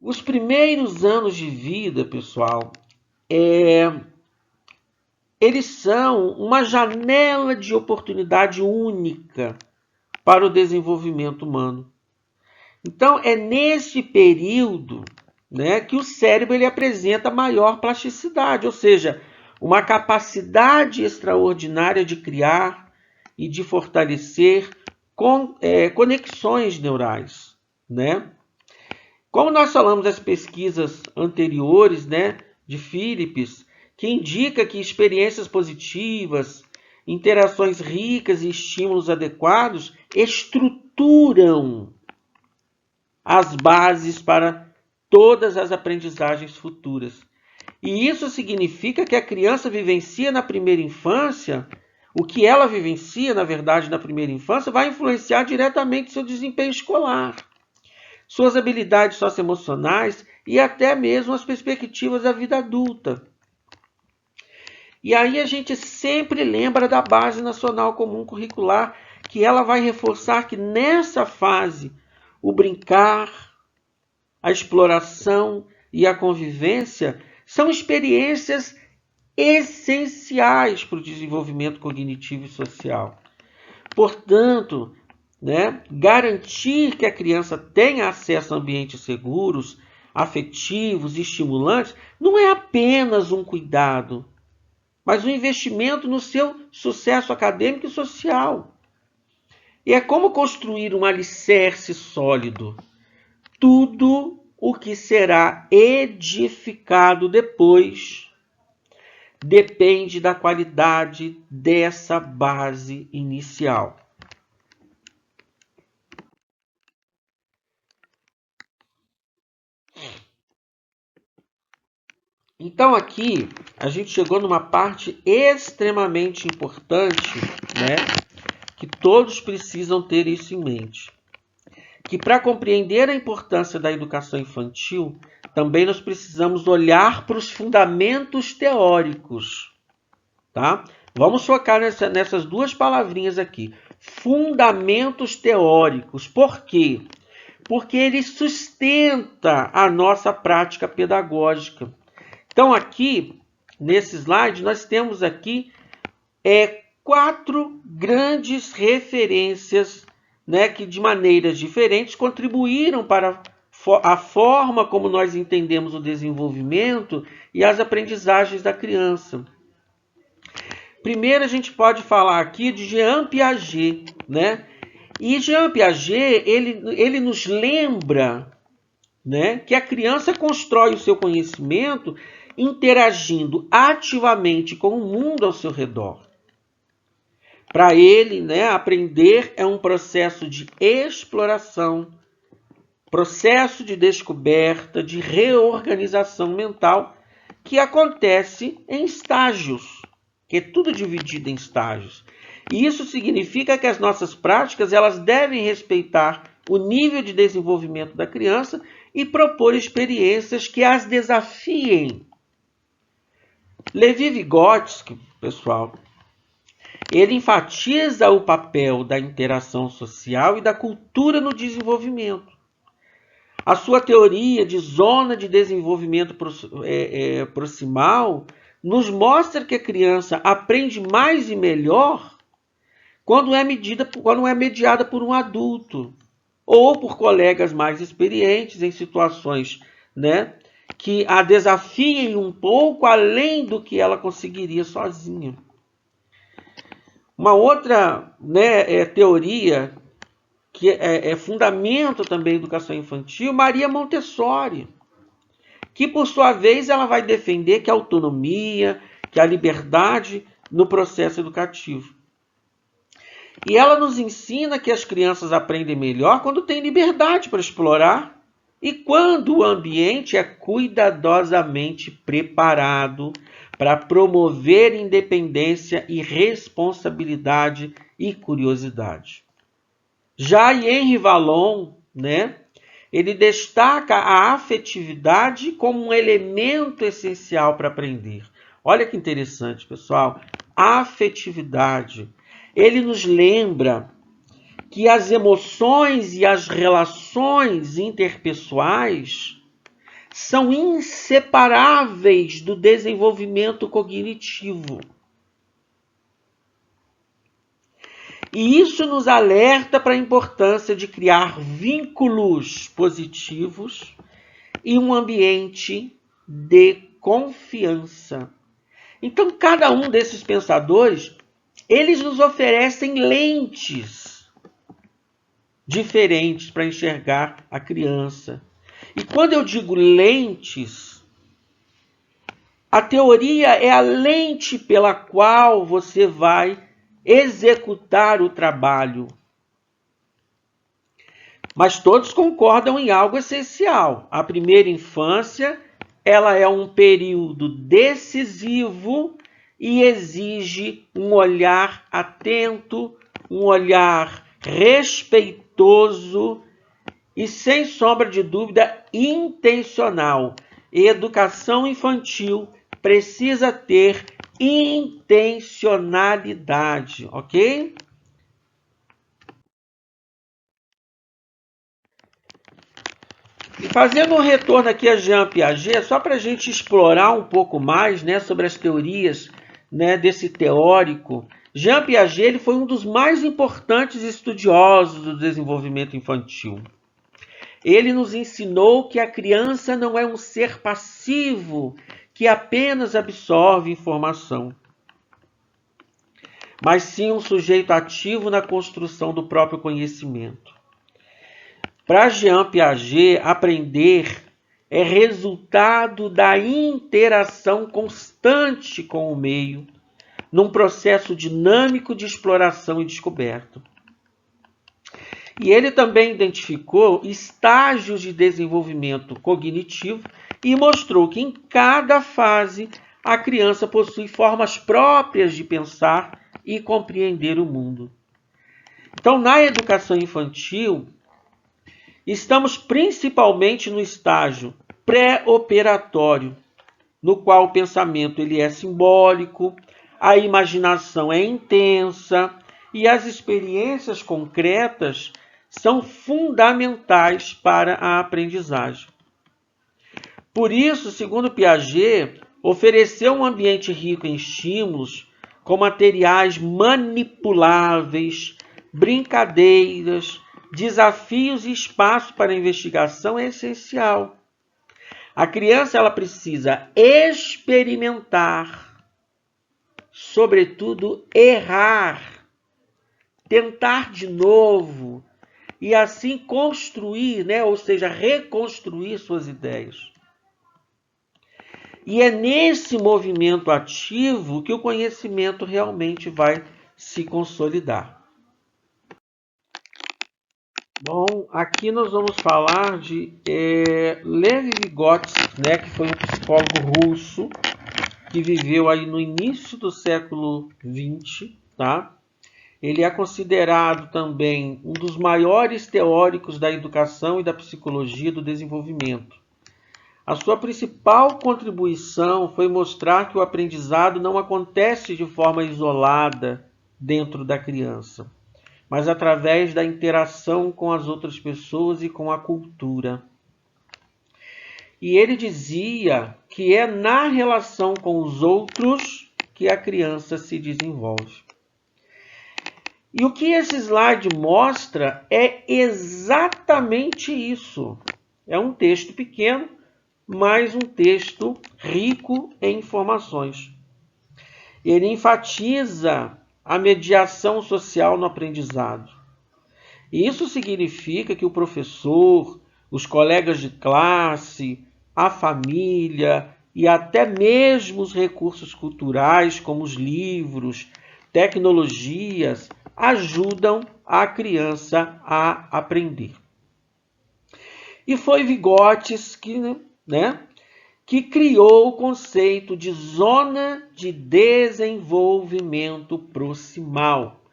Os primeiros anos de vida, pessoal, eles são uma janela de oportunidade única para o desenvolvimento humano. Então, é nesse período, né, que o cérebro ele apresenta maior plasticidade, ou seja, uma capacidade extraordinária de criar e de fortalecer conexões neurais, né? Como nós falamos das pesquisas anteriores, né, de Phillips, que indica que experiências positivas, interações ricas e estímulos adequados estruturam as bases para todas as aprendizagens futuras. E isso significa que a criança vivencia na primeira infância, o que ela vivencia, na verdade, na primeira infância, vai influenciar diretamente seu desempenho escolar, suas habilidades socioemocionais e até mesmo as perspectivas da vida adulta. E aí a gente sempre lembra da Base Nacional Comum Curricular, que ela vai reforçar que nessa fase o brincar, a exploração e a convivência são experiências essenciais para o desenvolvimento cognitivo e social. Portanto, né, garantir que a criança tenha acesso a ambientes seguros, afetivos e estimulantes não é apenas um cuidado, mas um investimento no seu sucesso acadêmico e social. E é como construir um alicerce sólido. Tudo o que será edificado depois depende da qualidade dessa base inicial. Então aqui a gente chegou numa parte extremamente importante, né, que todos precisam ter isso em mente. Que para compreender a importância da educação infantil, também nós precisamos olhar para os fundamentos teóricos. Tá? Vamos focar nessas duas palavrinhas aqui. Fundamentos teóricos. Por quê? Porque ele sustenta a nossa prática pedagógica. Então aqui, nesse slide, nós temos aqui 4 grandes referências, né, que de maneiras diferentes contribuíram para a forma como nós entendemos o desenvolvimento e as aprendizagens da criança. Primeiro a gente pode falar aqui de Jean Piaget, né? E Jean Piaget, ele nos lembra, né, que a criança constrói o seu conhecimento interagindo ativamente com o mundo ao seu redor. Para ele, né, aprender é um processo de exploração, processo de descoberta, de reorganização mental, que acontece em estágios, que é tudo dividido em estágios. E isso significa que as nossas práticas elas devem respeitar o nível de desenvolvimento da criança e propor experiências que as desafiem. Levi Vygotsky, pessoal, ele enfatiza o papel da interação social e da cultura no desenvolvimento. A sua teoria de zona de desenvolvimento proximal nos mostra que a criança aprende mais e melhor quando é mediada por um adulto ou por colegas mais experientes em situações, né, que a desafiem um pouco além do que ela conseguiria sozinha. Uma outra, né, teoria que é fundamento também da educação infantil, Maria Montessori, que por sua vez ela vai defender que a autonomia, que a liberdade no processo educativo. E ela nos ensina que as crianças aprendem melhor quando têm liberdade para explorar e quando o ambiente é cuidadosamente preparado para promover independência e responsabilidade e curiosidade. Já Henri Vallon, né, ele destaca a afetividade como um elemento essencial para aprender. Olha que interessante, pessoal. A afetividade. Ele nos lembra que as emoções e as relações interpessoais são inseparáveis do desenvolvimento cognitivo. E isso nos alerta para a importância de criar vínculos positivos e um ambiente de confiança. Então, cada um desses pensadores, eles nos oferecem lentes diferentes para enxergar a criança. E quando eu digo lentes, a teoria é a lente pela qual você vai executar o trabalho. Mas todos concordam em algo essencial. A primeira infância, ela é um período decisivo e exige um olhar atento, um olhar respeitoso e, sem sombra de dúvida, intencional. Educação infantil precisa ter intencionalidade, ok? E fazendo um retorno aqui a Jean Piaget, só para a gente explorar um pouco mais, né, sobre as teorias, né, desse teórico. Jean Piaget ele foi um dos mais importantes estudiosos do desenvolvimento infantil. Ele nos ensinou que a criança não é um ser passivo que apenas absorve informação, mas sim um sujeito ativo na construção do próprio conhecimento. Para Jean Piaget, aprender é resultado da interação constante com o meio, num processo dinâmico de exploração e descoberta. E ele também identificou estágios de desenvolvimento cognitivo e mostrou que em cada fase a criança possui formas próprias de pensar e compreender o mundo. Então, na educação infantil, estamos principalmente no estágio pré-operatório, no qual o pensamento ele é simbólico, a imaginação é intensa e as experiências concretas são fundamentais para a aprendizagem. Por isso, segundo Piaget, oferecer um ambiente rico em estímulos, com materiais manipuláveis, brincadeiras, desafios e espaço para investigação é essencial. A criança ela precisa experimentar, sobretudo errar, tentar de novo e assim construir, né, ou seja, reconstruir suas ideias. E é nesse movimento ativo que o conhecimento realmente vai se consolidar. Bom, aqui nós vamos falar de Lev Vygotsky, né, que foi um psicólogo russo que viveu aí no início do século XX, tá? Ele é considerado também um dos maiores teóricos da educação e da psicologia do desenvolvimento. A sua principal contribuição foi mostrar que o aprendizado não acontece de forma isolada dentro da criança, mas através da interação com as outras pessoas e com a cultura. E ele dizia que é na relação com os outros que a criança se desenvolve. E o que esse slide mostra é exatamente isso. É um texto pequeno, mas um texto rico em informações. Ele enfatiza a mediação social no aprendizado. E isso significa que o professor, os colegas de classe, a família e até mesmo os recursos culturais, como os livros, tecnologias, ajudam a criança a aprender. E foi Vygotsky, que criou o conceito de zona de desenvolvimento proximal,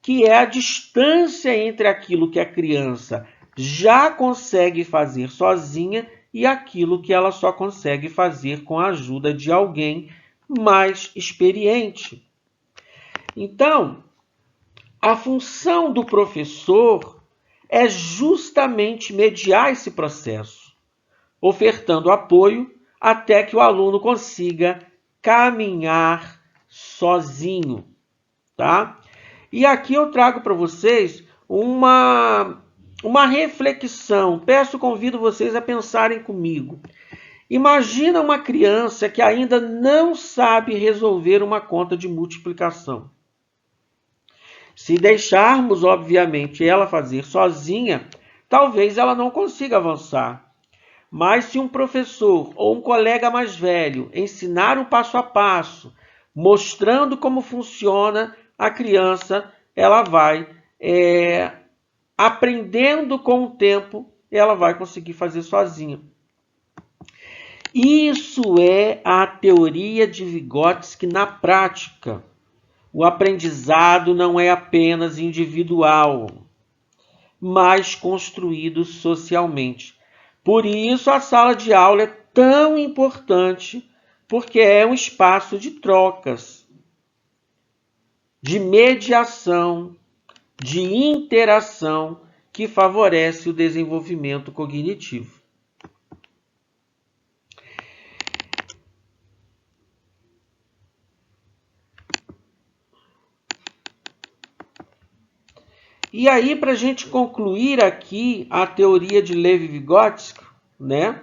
que é a distância entre aquilo que a criança já consegue fazer sozinha e aquilo que ela só consegue fazer com a ajuda de alguém mais experiente. Então, a função do professor é justamente mediar esse processo, ofertando apoio até que o aluno consiga caminhar sozinho, tá? E aqui eu trago para vocês uma reflexão. Convido vocês a pensarem comigo. Imagina uma criança que ainda não sabe resolver uma conta de multiplicação. Se deixarmos, obviamente, ela fazer sozinha, talvez ela não consiga avançar. Mas se um professor ou um colega mais velho ensinar um passo a passo, mostrando como funciona, a criança ela vai aprendendo com o tempo, ela vai conseguir fazer sozinha. Isso é a teoria de Vygotsky na prática. O aprendizado não é apenas individual, mas construído socialmente. Por isso a sala de aula é tão importante, porque é um espaço de trocas, de mediação, de interação que favorece o desenvolvimento cognitivo. E aí, para a gente concluir aqui a teoria de Levi-Vygotsky, né?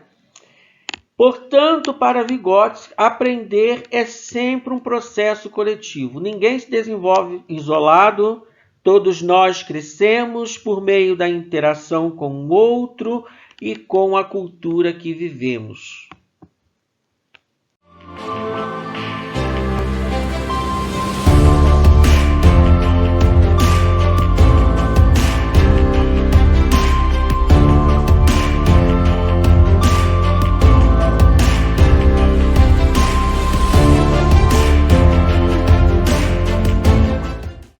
Portanto, para Vygotsky, aprender é sempre um processo coletivo. Ninguém se desenvolve isolado, todos nós crescemos por meio da interação com o outro e com a cultura que vivemos.